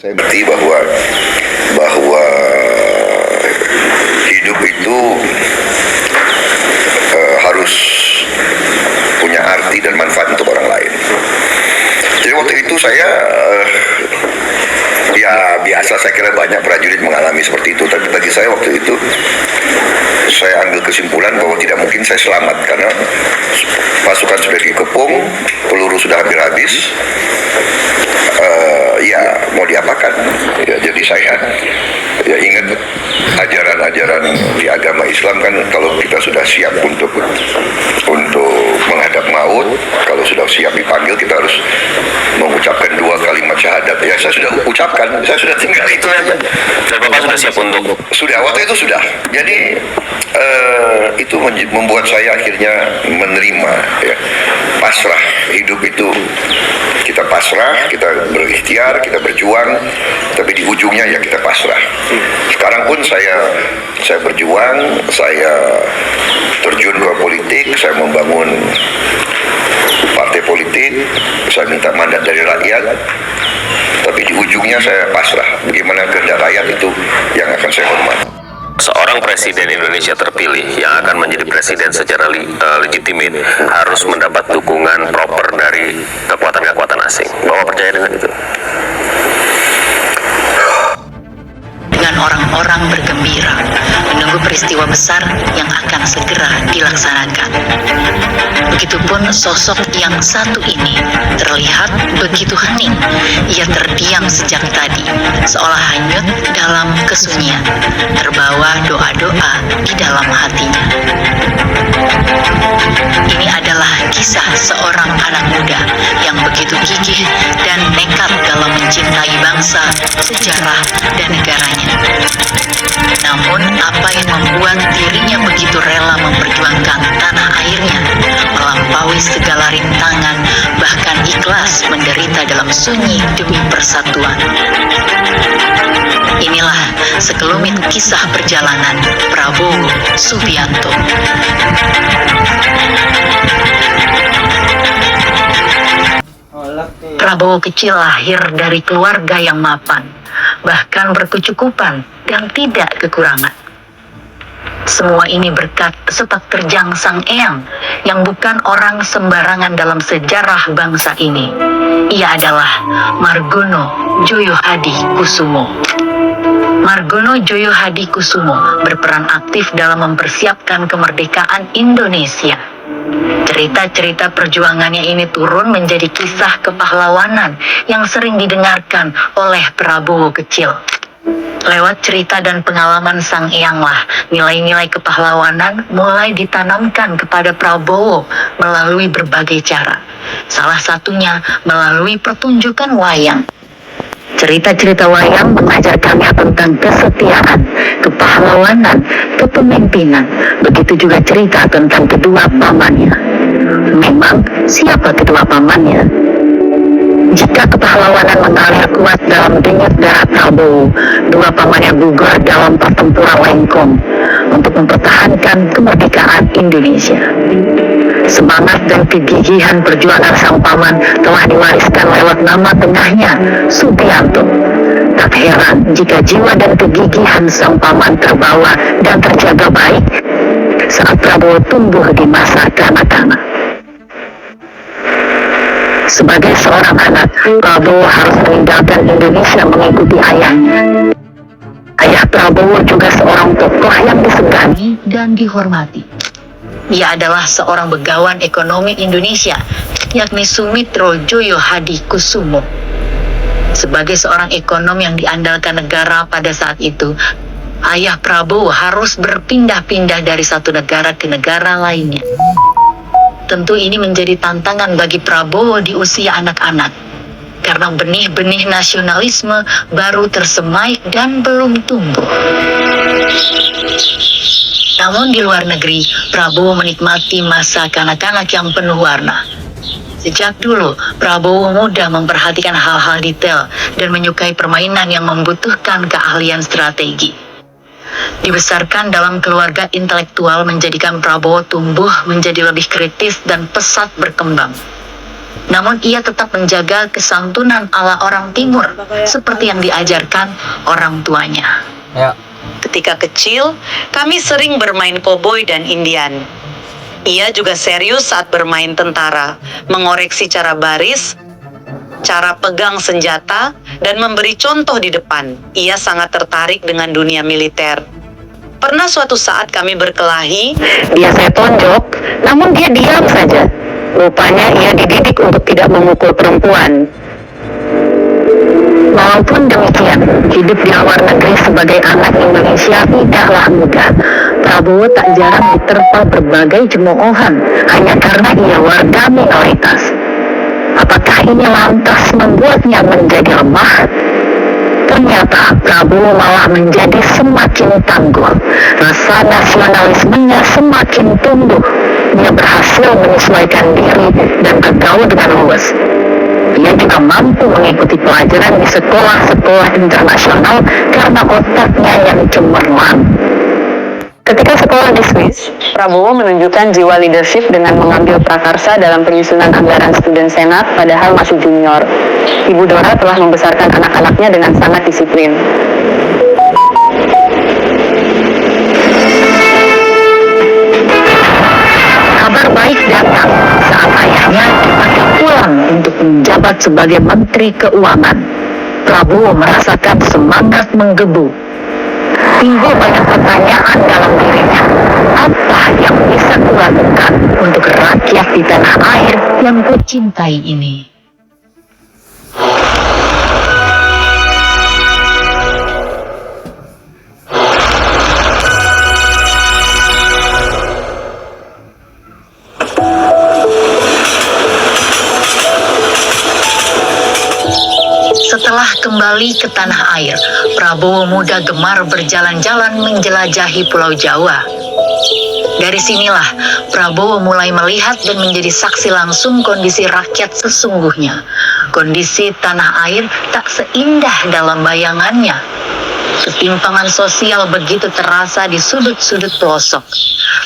Saya berarti bahwa hidup itu harus punya arti dan manfaat untuk orang lain. Jadi waktu itu saya ya biasa, saya kira banyak prajurit mengalami seperti itu, tapi bagi saya waktu itu saya ambil kesimpulan bahwa tidak mungkin saya selamat karena pasukan sudah dikepung, peluru sudah hampir habis. Ya mau diapakan? Ya, jadi saya ingat ajaran-ajaran di agama Islam kan, kalau kita sudah siap untuk menghadap maut, kalau sudah siap dipanggil, kita harus mengucapkan 2 kalimat syahadat. Ya saya sudah ucapkan, saya sudah tinggal itu aja. Dan Bapak sudah siap untuk? Sudah, waktu itu sudah. Jadi itu membuat saya akhirnya menerima, ya, pasrah. Hidup itu kita pasrah, kita berikhtiar, kita berjuang, tapi di ujungnya ya kita pasrah. Sekarang pun saya berjuang, saya terjun ke politik, saya membangun partai politik, saya minta mandat dari rakyat, tapi di ujungnya saya pasrah. Bagaimana kehendak rakyat itu yang akan saya hormati. Seorang presiden Indonesia terpilih yang akan menjadi presiden secara legitimate harus mendapat dukungan proper dari kekuatan-kekuatan asing. Bapak percaya dengan itu? Dengan orang-orang bergembira menunggu peristiwa besar yang akan segera dilaksanakan. Begitupun sosok yang satu ini terlihat begitu hening. Ia terdiam sejak tadi, seolah hanyut dalam kesunyian, terbawa doa-doa di dalam hatinya. Ini adalah kisah seorang anak muda yang begitu gigih dan nekat dalam mencintai bangsa, sejarah, dan negaranya. Namun, apa yang membuat dirinya begitu rela memperjuangkan tanah airnya, melampaui segala rintangan, bahkan ikhlas menderita dalam sunyi demi persatuan? Inilah sekelumit kisah perjalanan Prabowo Subianto. Prabowo kecil lahir dari keluarga yang mapan, bahkan berkecukupan dan tidak kekurangan. Semua ini berkat sepak terjang Sang Eyang yang bukan orang sembarangan dalam sejarah bangsa ini. Ia adalah Margono Djoyo Hadikusumo. Margono Djoyo Hadikusumo berperan aktif dalam mempersiapkan kemerdekaan Indonesia. Cerita-cerita perjuangannya ini turun menjadi kisah kepahlawanan yang sering didengarkan oleh Prabowo kecil. Lewat cerita dan pengalaman Sang Eyanglah, nilai-nilai kepahlawanan mulai ditanamkan kepada Prabowo melalui berbagai cara. Salah satunya melalui pertunjukan wayang. Cerita-cerita wayang mengajarkannya tentang kesetiaan, kepahlawanan, kepemimpinan. Begitu juga cerita tentang kedua pamannya. Memang, siapa kedua pamannya? Jika kepahlawanan mengalir kuat dalam denyut darah Prabowo, dua pamannya gugur dalam pertempuran Lengkong untuk mempertahankan kemerdekaan Indonesia. Semangat dan kegigihan perjuangan sang paman telah diwariskan lewat nama tengahnya, Subianto. Tak heran jika jiwa dan kegigihan sang paman terbawa dan terjaga baik saat Prabowo tumbuh di masa kanak-kanak. Sebagai seorang anak, Prabowo harus meninggalkan Indonesia mengikuti ayahnya. Ayah Prabowo juga seorang tokoh yang disegani dan dihormati. Ia adalah seorang begawan ekonomi Indonesia, yakni Sumitro Djoyo Hadikusumo. Sebagai seorang ekonom yang diandalkan negara pada saat itu, ayah Prabowo harus berpindah-pindah dari satu negara ke negara lainnya. Tentu ini menjadi tantangan bagi Prabowo di usia anak-anak, karena benih-benih nasionalisme baru tersemai dan belum tumbuh. Namun di luar negeri, Prabowo menikmati masa kanak-kanak yang penuh warna. Sejak dulu, Prabowo mudah memperhatikan hal-hal detail dan menyukai permainan yang membutuhkan keahlian strategi. Dibesarkan dalam keluarga intelektual menjadikan Prabowo tumbuh menjadi lebih kritis dan pesat berkembang. Namun ia tetap menjaga kesantunan ala orang timur seperti yang diajarkan orang tuanya. Ketika kecil, kami sering bermain koboi dan Indian. Ia juga serius saat bermain tentara, mengoreksi cara baris, cara pegang senjata, dan memberi contoh di depan. Ia sangat tertarik dengan dunia militer. Pernah suatu saat kami berkelahi, dia saya tonjok, namun dia diam saja. Rupanya ia dididik untuk tidak memukul perempuan. Walaupun demikian, hidup di luar negeri sebagai anak Indonesia tidaklah mudah. Prabowo tak jarang diterpa berbagai cemoohan hanya karena ia warga minoritas. Apakah ini lantas membuatnya menjadi lemah? Ternyata Prabowo malah menjadi semakin tangguh. Rasa nasionalismenya semakin tumbuh. Ia berhasil menyesuaikan diri dan bergaul dengan luas. Ia juga mampu mengikuti pelajaran di sekolah-sekolah internasional karena otaknya yang cemerlang. Ketika sekolah di Swiss, Prabowo menunjukkan jiwa leadership dengan mengambil prakarsa dalam penyusunan anggaran student senat padahal masih junior. Ibu Dora telah membesarkan anak-anaknya dengan sangat disiplin. Kabar baik datang saat ayahnya dipanggil pulang untuk menjabat sebagai Menteri Keuangan. Prabowo merasakan semangat menggebu. Timbul banyak pertanyaan dalam dirinya. Apa yang bisa kulakukan untuk rakyat di tanah air yang kucintai ini? Setelah kembali ke tanah air, Prabowo muda gemar berjalan-jalan menjelajahi Pulau Jawa. Dari sinilah Prabowo mulai melihat dan menjadi saksi langsung kondisi rakyat sesungguhnya. Kondisi tanah air tak seindah dalam bayangannya. Ketimpangan sosial begitu terasa di sudut-sudut pelosok.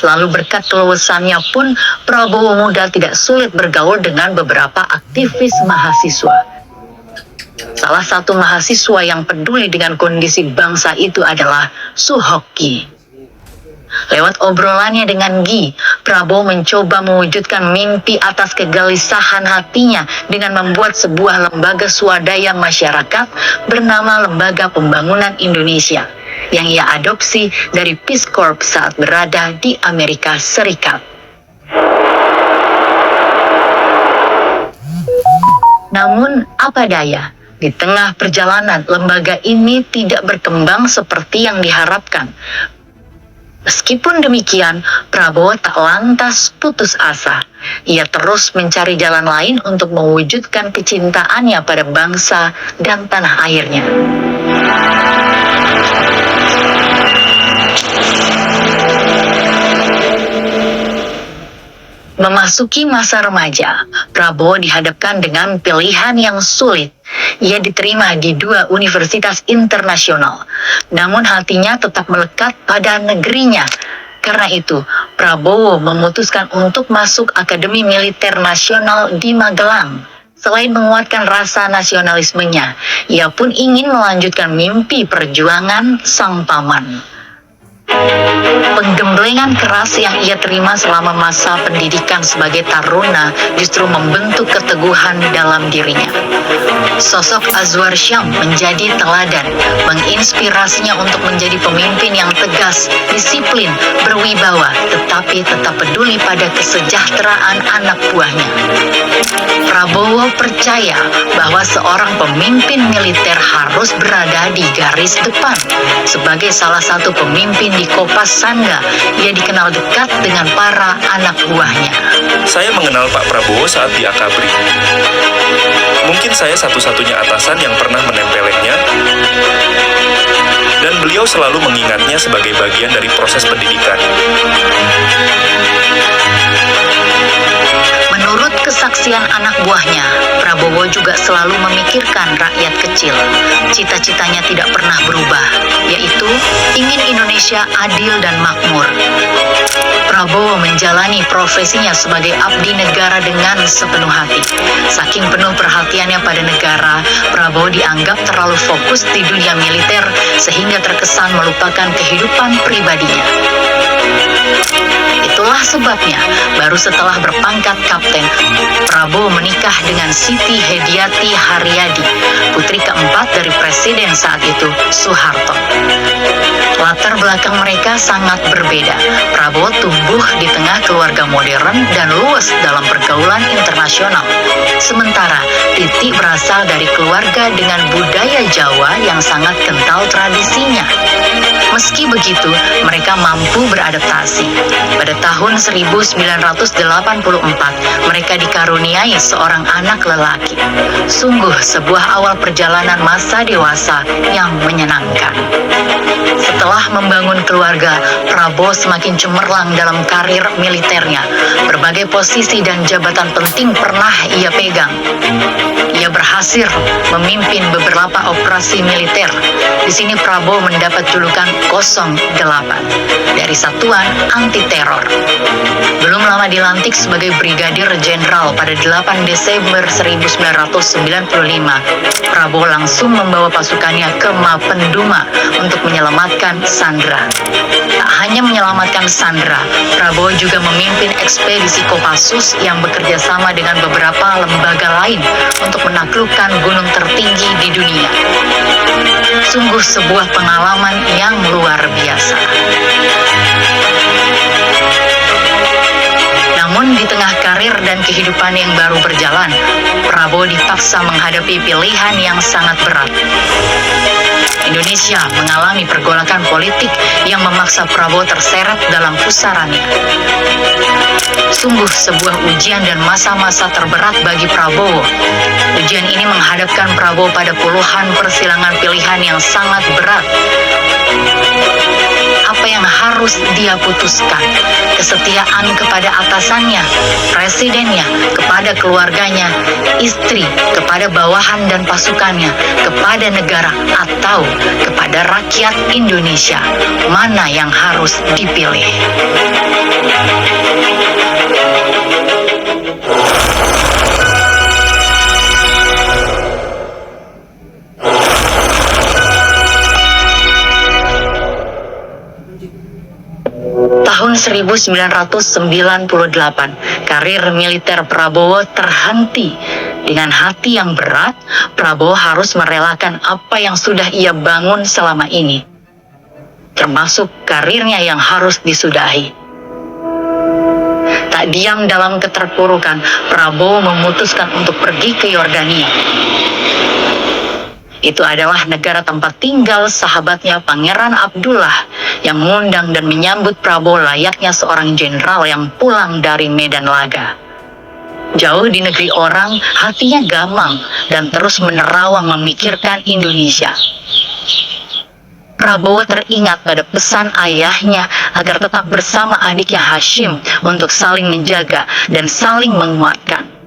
Lalu berkat keluasannya pun Prabowo muda tidak sulit bergaul dengan beberapa aktivis mahasiswa. Salah satu mahasiswa yang peduli dengan kondisi bangsa itu adalah Suhoki. Lewat obrolannya dengan Gi, Prabowo mencoba mewujudkan mimpi atas kegelisahan hatinya dengan membuat sebuah lembaga swadaya masyarakat bernama Lembaga Pembangunan Indonesia yang ia adopsi dari Peace Corps saat berada di Amerika Serikat. Namun apa daya, di tengah perjalanan lembaga ini tidak berkembang seperti yang diharapkan. Meskipun demikian, Prabowo tak lantas putus asa. Ia terus mencari jalan lain untuk mewujudkan kecintaannya pada bangsa dan tanah airnya. Memasuki masa remaja, Prabowo dihadapkan dengan pilihan yang sulit. Ia diterima di 2 universitas internasional, namun hatinya tetap melekat pada negerinya. Karena itu, Prabowo memutuskan untuk masuk Akademi Militer Nasional di Magelang. Selain menguatkan rasa nasionalismenya, ia pun ingin melanjutkan mimpi perjuangan sang paman. Penggemblengan keras yang ia terima selama masa pendidikan sebagai taruna justru membentuk keteguhan dalam dirinya. Sosok Azwar Syam menjadi teladan, menginspirasinya untuk menjadi pemimpin yang tegas, disiplin, berwibawa, tetapi tetap peduli pada kesejahteraan anak buahnya. Prabowo percaya bahwa seorang pemimpin militer harus berada di garis depan. Sebagai salah satu pemimpin di Kopas Sangga, ia dikenal dekat dengan para anak buahnya. Saya mengenal Pak Prabowo saat di Akabri. Mungkin saya satu-satunya atasan yang pernah menempelnya, dan beliau selalu mengingatnya sebagai bagian dari proses pendidikan. Menurut kesaksian anak buahnya, Prabowo juga selalu memikirkan rakyat kecil. Cita-citanya tidak pernah berubah, yaitu ingin Indonesia adil dan makmur. Prabowo menjalani profesinya sebagai abdi negara dengan sepenuh hati. Saking penuh perhatiannya pada negara, Prabowo dianggap terlalu fokus di dunia militer sehingga terkesan melupakan kehidupan pribadinya. Itulah sebabnya, baru setelah berpangkat kapten, Prabowo menikah dengan Siti Hediati Haryadi, putri keempat dari Presiden saat itu, Soeharto. Latar belakang mereka sangat berbeda. Prabowo tumbuh di tengah keluarga modern dan luas dalam pergaulan internasional. Sementara Titi berasal dari keluarga dengan budaya Jawa yang sangat kental tradisinya. Meski begitu, mereka mampu beradaptasi. Pada tahun 1984, mereka dikaruniai seorang anak lelaki. Sungguh sebuah awal perjalanan masa dewasa yang menyenangkan. Setelah membangun keluarga, Prabowo semakin cemerlang dalam karir militernya. Berbagai posisi dan jabatan penting pernah ia pegang. Ia berhasil memimpin beberapa operasi militer. Di sini Prabowo mendapat julukan 08 dari Satuan Anti Teror. Belum lama dilantik sebagai Brigadir Jenderal pada 8 Desember 1995, Prabowo langsung membawa pasukannya ke Mapenduma untuk menyelamatkan Sandra. Tak hanya menyelamatkan Sandra, Prabowo juga memimpin ekspedisi Kopassus yang bekerja sama dengan beberapa lembaga lain untuk menaklukkan gunung tertinggi di dunia. Sungguh sebuah pengalaman yang luar biasa. Namun di tengah karir dan kehidupan yang baru berjalan, Prabowo dipaksa menghadapi pilihan yang sangat berat. Indonesia mengalami pergolakan politik yang memaksa Prabowo terseret dalam pusarannya. Sungguh sebuah ujian dan masa-masa terberat bagi Prabowo. Ujian ini menghadapkan Prabowo pada puluhan persilangan pilihan yang sangat berat. Apa yang harus dia putuskan? Kesetiaan kepada atasannya, presidennya, kepada keluarganya, istri, kepada bawahan dan pasukannya, kepada negara, atau kepada rakyat Indonesia. Mana yang harus dipilih? Tahun 1998, karir militer Prabowo terhenti. Dengan hati yang berat, Prabowo harus merelakan apa yang sudah ia bangun selama ini, termasuk karirnya yang harus disudahi. Tak diam dalam keterpurukan, Prabowo memutuskan untuk pergi ke Yordania. Itu adalah negara tempat tinggal sahabatnya Pangeran Abdullah yang mengundang dan menyambut Prabowo layaknya seorang jenderal yang pulang dari medan laga. Jauh di negeri orang, hatinya gamang dan terus menerawang memikirkan Indonesia. Prabowo teringat pada pesan ayahnya agar tetap bersama adiknya Hashim untuk saling menjaga dan saling menguatkan.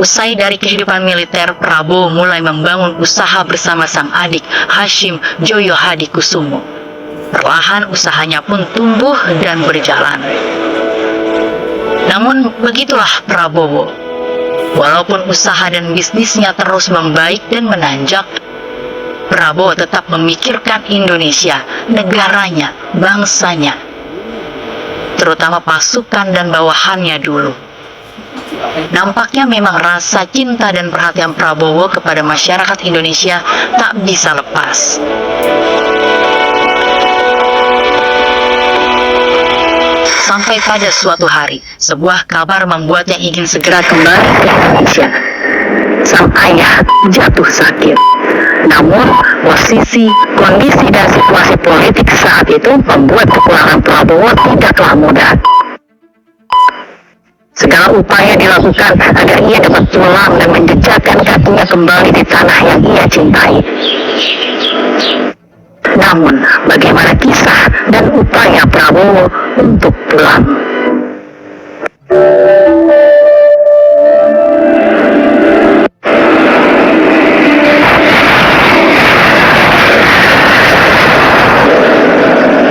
Usai dari kehidupan militer, Prabowo mulai membangun usaha bersama sang adik Hashim Joyo Hadikusumo. Perlahan usahanya pun tumbuh dan berjalan. Namun begitulah Prabowo. Walaupun usaha dan bisnisnya terus membaik dan menanjak, Prabowo tetap memikirkan Indonesia, negaranya, bangsanya, terutama pasukan dan bawahannya dulu. Nampaknya memang rasa cinta dan perhatian Prabowo kepada masyarakat Indonesia tak bisa lepas. Sampai pada suatu hari, sebuah kabar membuatnya ingin segera kembali ke Indonesia. Sang ayah jatuh sakit. Namun, kondisi dan situasi politik saat itu membuat kepulangan Prabowo tidaklah mudah. Segala upaya dilakukan agar ia dapat pulang dan menjejakkan kakinya kembali di tanah yang ia cintai. Namun, bagaimana kisah dan upaya Prabowo untuk pulang?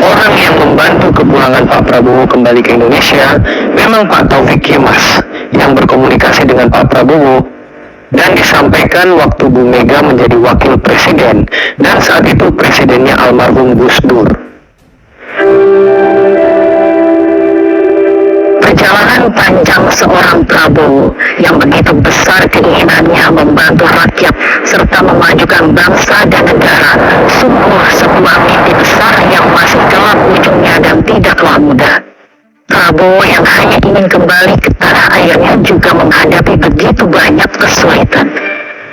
Orang yang membantu kepulangan Pak Prabowo kembali ke Indonesia, memang Pak Taufik Kemas yang berkomunikasi dengan Pak Prabowo dan disampaikan waktu Bu Mega menjadi wakil presiden dan saat itu presidennya almarhum Gus Dur. Perjalanan panjang seorang Prabowo yang begitu besar keinginannya membantu rakyat serta memajukan bangsa dan negara sungguh sebuah mimpi besar yang masih gelap ujungnya dan tidaklah mudah. Prabowo yang hanya ingin kembali ke tanah airnya juga menghadapi begitu banyak kesulitan.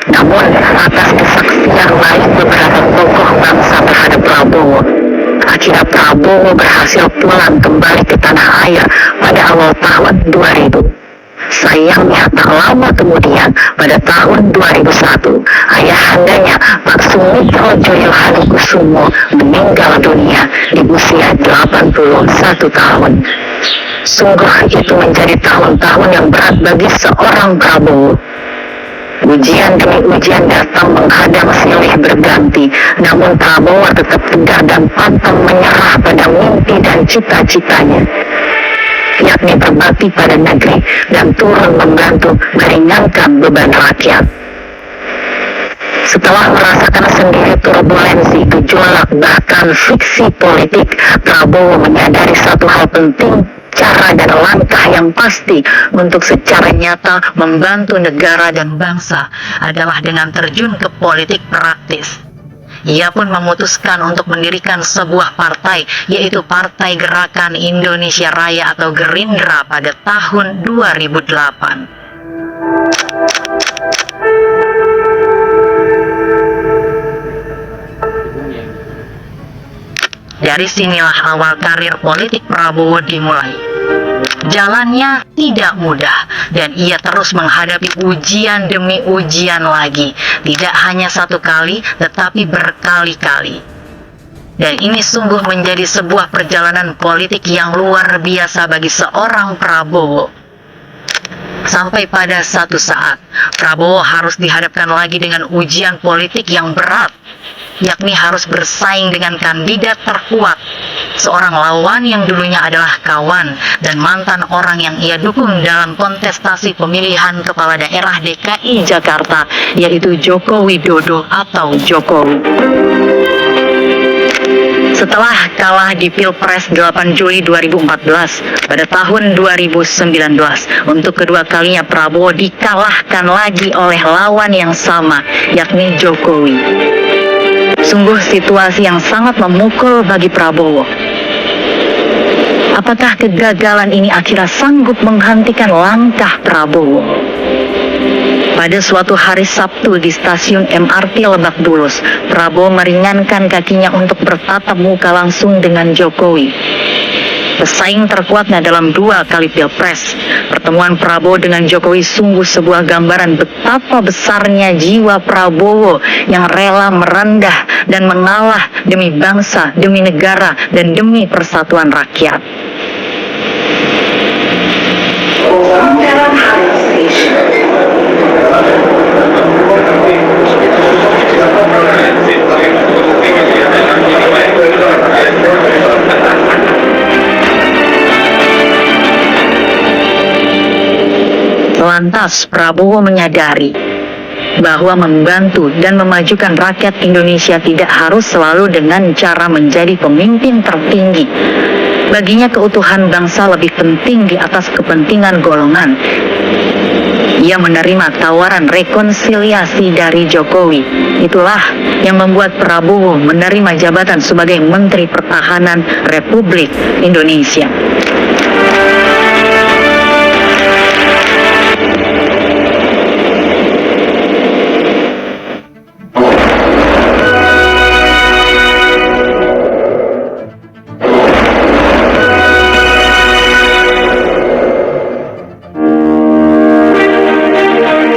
Namun atas kesaksian lain beberapa tokoh bangsa terhadap Prabowo, akhirnya Prabowo berhasil pulang kembali ke tanah air pada awal tahun 2000. Sayangnya tak lama kemudian pada tahun 2001, ayahandanya Pak Sumitro Joyo Hadikusumo meninggal dunia di usia 81 tahun. Sungguh itu menjadi tahun-tahun yang berat bagi seorang Prabowo. Ujian demi ujian datang menghadang silih berganti, namun Prabowo tetap tegar dan pantang menyerah pada mimpi dan cita-citanya, yakni berbakti pada negeri dan turun membantu meringankan beban rakyat. Setelah merasakan sendiri turbulensi, gejolak, bahkan friksi politik, Prabowo menyadari satu hal penting, cara dan langkah yang pasti untuk secara nyata membantu negara dan bangsa adalah dengan terjun ke politik praktis. Ia pun memutuskan untuk mendirikan sebuah partai, yaitu Partai Gerakan Indonesia Raya atau Gerindra pada tahun 2008. Dari sinilah awal karir politik Prabowo dimulai. Jalannya tidak mudah dan ia terus menghadapi ujian demi ujian lagi, tidak hanya satu kali tetapi berkali-kali. Dan ini sungguh menjadi sebuah perjalanan politik yang luar biasa bagi seorang Prabowo. Sampai pada satu saat, Prabowo harus dihadapkan lagi dengan ujian politik yang berat, yakni harus bersaing dengan kandidat terkuat, seorang lawan yang dulunya adalah kawan dan mantan orang yang ia dukung dalam kontestasi pemilihan kepala daerah DKI Jakarta, yaitu Joko Widodo atau Jokowi. Setelah kalah di Pilpres 8 Juli 2014, pada tahun 2019, untuk kedua kalinya Prabowo dikalahkan lagi oleh lawan yang sama, yakni Jokowi. Sungguh situasi yang sangat memukul bagi Prabowo. Apakah kegagalan ini akhirnya sanggup menghentikan langkah Prabowo? Pada suatu hari Sabtu di stasiun MRT Lebak Bulus, Prabowo meringankan kakinya untuk bertatap muka langsung dengan Jokowi. Pesaing terkuatnya dalam 2 kali Pilpres. Pertemuan Prabowo dengan Jokowi sungguh sebuah gambaran betapa besarnya jiwa Prabowo yang rela merendah dan mengalah demi bangsa, demi negara, dan demi persatuan rakyat. Lantas Prabowo menyadari bahwa membantu dan memajukan rakyat Indonesia tidak harus selalu dengan cara menjadi pemimpin tertinggi. Baginya keutuhan bangsa lebih penting di atas kepentingan golongan. Ia menerima tawaran rekonsiliasi dari Jokowi. Itulah yang membuat Prabowo menerima jabatan sebagai Menteri Pertahanan Republik Indonesia.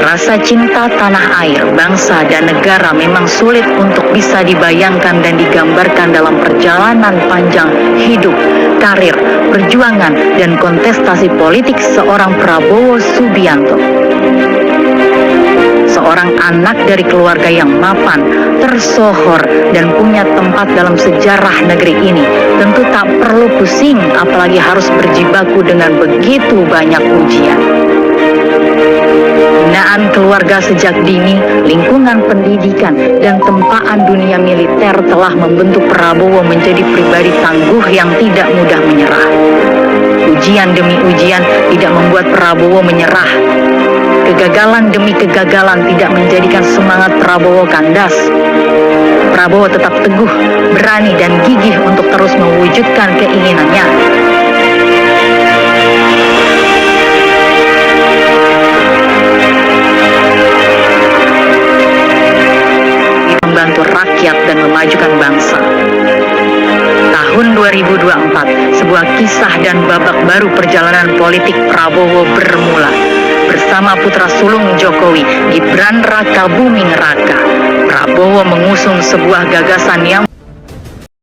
Rasa cinta tanah air, bangsa, dan negara memang sulit untuk bisa dibayangkan dan digambarkan dalam perjalanan panjang hidup, karir, perjuangan, dan kontestasi politik seorang Prabowo Subianto. seorang anak dari keluarga yang mapan, tersohor, dan punya tempat dalam sejarah negeri ini, tentu tak perlu pusing apalagi harus berjibaku dengan begitu banyak ujian. Binaan keluarga sejak dini, lingkungan pendidikan, dan tempaan dunia militer telah membentuk Prabowo menjadi pribadi tangguh yang tidak mudah menyerah. Ujian demi ujian tidak membuat Prabowo menyerah. Kegagalan demi kegagalan tidak menjadikan semangat Prabowo kandas. Prabowo tetap teguh, berani, dan gigih untuk terus mewujudkan keinginannya. Membantu rakyat dan memajukan bangsa. Tahun 2024, sebuah kisah dan babak baru perjalanan politik Prabowo bermula. Bersama putra sulung Jokowi, Gibran Raka Buming Raka, Prabowo mengusung sebuah gagasan yang